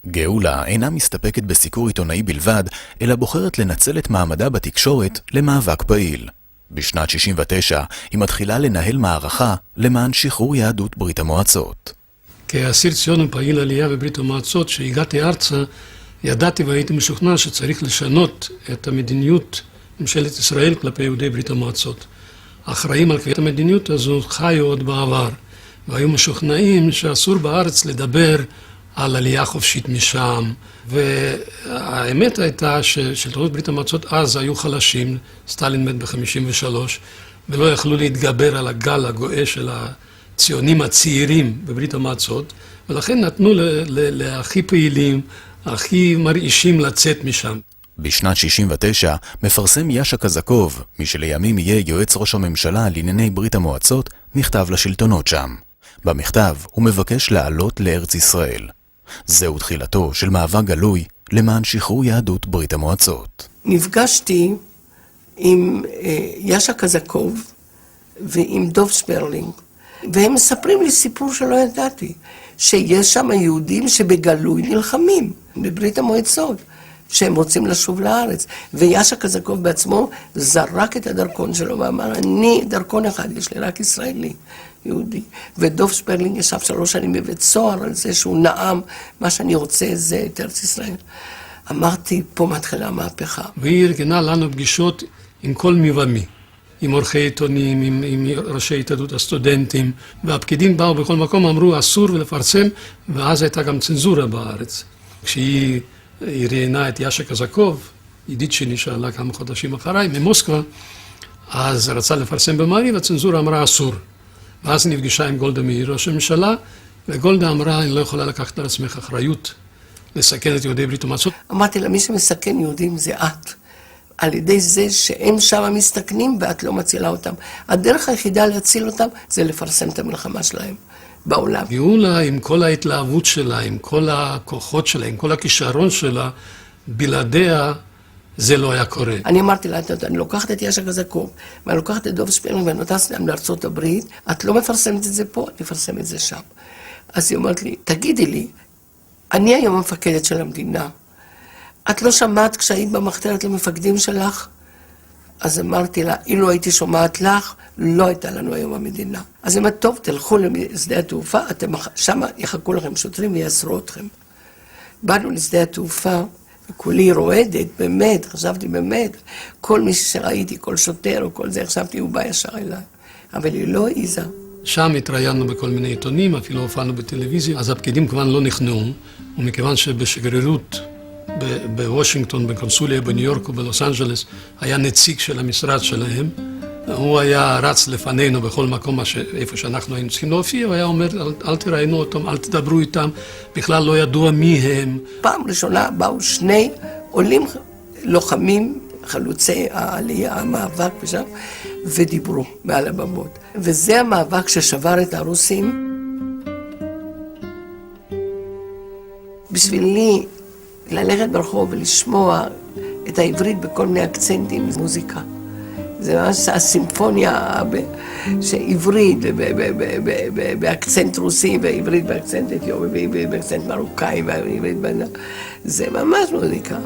גאולה אינה מסתפקת בסיקור עיתונאי בלבד, אלא בוחרת לנצל את מעמדה בתקשורת למאבק פעיל. בשנת 69 היא מתחילה לנהל מערכה למען שחרור יהדות ברית המועצות. כאסיר ציון ופעיל עלייה בברית המועצות, שהגעתי ארצה, ידעתי והייתי משוכנע שצריך לשנות את המדיניות ממשלת ישראל כלפי יהודי ברית המועצות. האחראים על קביעת המדיניות הזו חיו עוד בעבר, והיו משוכנעים שאסור בארץ לדבר על עלייה חופשית משם. והאמת הייתה ששלטונות ברית המועצות אז היו חלשים, סטלין מת ב-53, ולא יכלו להתגבר על הגל הגואה של הציונים הצעירים בברית המועצות, ולכן נתנו להכי פעילים, הכי מרעישים לצאת משם. בשנת 69 מפרסם יאשה קזקוב, מי שלימים יהיה יועץ ראש הממשלה לענייני ברית המועצות, מכתב לשלטונות שם. במכתב הוא מבקש לעלות לארץ ישראל. זהו תחילתו של מאבק גלוי למען שחרור יהדות ברית המועצות. נפגשתי עם יאשה קזקוב ועם דוב שפרלינג, והם מספרים לי סיפור שלא ידעתי, שיש שם יהודים שבגלוי נלחמים בברית המועצות, שהם רוצים לשוב לארץ. ויאשה קזקוב בעצמו זרק את הדרכון שלו ואמר, אני דרכון אחד, יש לי רק ישראלי, יהודי. ודוב שפרלינג ישב 3 שנים בבית סוהר על זה שהוא נאם, מה שאני רוצה זה את ארץ ישראל. אמרתי, פה מתחילה המהפכה. והיא ארגנה לנו פגישות עם כל מי ומי, עם עורכי עיתונים, עם ראשי התאחדות הסטודנטים, והפקידים באו בכל מקום, אמרו אסור לפרסם, ואז הייתה גם צנזורה בארץ. כשהיא ראיינה את יאשה קזקוב, ידיד שלי שעלה כמה חודשים אחריי, ממוסקבה, אז רצה לפרסם במעריב, הצנזורה אמרה אסור. ואז נפגשה עם גולדה מאיר, ראש הממשלה, וגולדה אמרה, אני לא יכולה לקחת על עצמך אחריות לסכן את יהודי ברית המועצות. אמרתי לה, מי שמסכן יהודים זה את. על ידי זה שהם שם מסתכנים ואת לא מצילה אותם. הדרך היחידה להציל אותם זה לפרסם את המלחמה שלהם בעולם. גאולה עם כל ההתלהבות שלה, עם כל הכוחות שלה, עם כל הכישרון שלה, בלעדיה זה לא היה קורה. אני אמרתי לה, אני לוקחת את יאשה קזקוב, ואני לוקחת את דוב שפרלינג ואני נותנת להם לארצות הברית, את לא מפרסמת את זה פה, אני מפרסמת את זה שם. אז היא אומרת לי, תגידי לי, אני היום המפקדת של המדינה, את לא שמעת כשהיית במחתרת למפקדים שלך? אז אמרתי לה, אילו הייתי שומעת לך, לא הייתה לנו היום המדינה. אז היא אומרת, טוב, תלכו לשדה התעופה, שם יחכו לכם שוטרים ויאסרו אתכם. באנו לשדה התעופה, וכולי רועדת, באמת, חשבתי באמת, כל מי שראיתי, כל שוטר או כל זה, חשבתי, הוא בא ישר אליי. אבל היא לא העיזה. שם התראיינו בכל מיני עיתונים, אפילו הופענו בטלוויזיה, אז הפקידים כמובן לא נכנעו, ומכיוון שבשגרירות בוושינגטון, בקונסוליה בניו יורק ובלוס אנג'לס, היה נציג של המשרד שלהם, הוא היה רץ לפנינו בכל מקום איפה שאנחנו היינו צריכים להופיע, והיה אומר, אל תראיינו אותם, אל תדברו איתם, בכלל לא ידוע מי הם. פעם ראשונה באו 2 עולים לוחמים, חלוצי העלייה, המאבק ושם, ודיברו מעל הבמות. וזה המאבק ששבר את הרוסים. בשבילי, ללכת ברחוב ולשמוע את העברית בכל מיני אקצנטים, מוזיקה. זה ממש הסימפוניה שעברית באקצנט רוסי, ועברית באקצנט אתיופי, ובאקצנט מרוקאי, ועברית זה ממש מוזיקה.